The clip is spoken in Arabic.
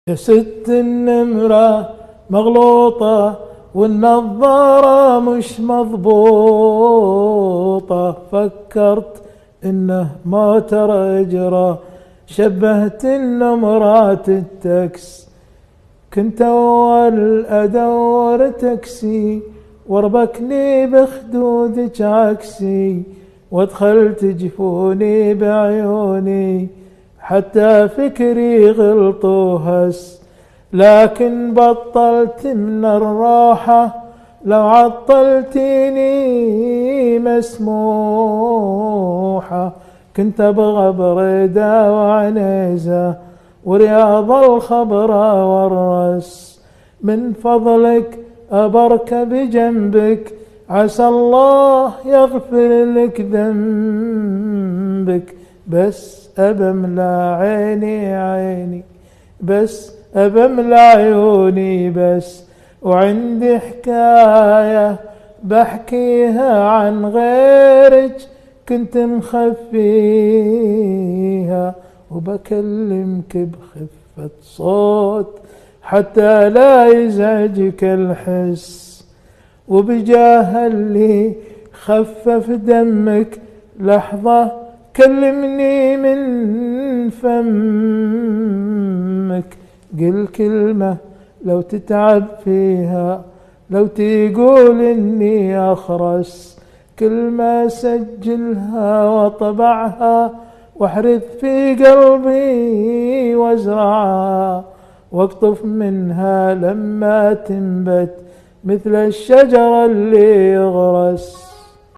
يا ست النمرة مغلوطة والنظارة مش مضبوطة، فكرت إنه موتر إجرة، شبهت النمرات التاكس، كنت أول أدور تاكسي واربكني بخدودك عكسي، وادخلت جفوني بعيوني حتى فكري غلط وهس، لكن بطلت من الراحة لو عطلتيني مسموحة، كنت أبغى بريدة وعنيزة ورياض الخبرة والرس، من فضلك أبركب جنبك عسى الله يغفر لك ذنبك، بس أبملى عيني بس أبملى عيوني بس، وعندي حكاية بحكيها عن غيرك كنت مخفيها، وبكلمك بخفة صوت حتى لا يزعجك الحس، وبجاه اللي خفف دمك لحظة كلمني من فمك، قل كلمة لو تتعب فيها، لو تقول إني أخرس، كلمة سجلها وطبعها واحرث في قلبي وازرعها، واقطف منها لما تنبت مثل الشجر اللي يغرس.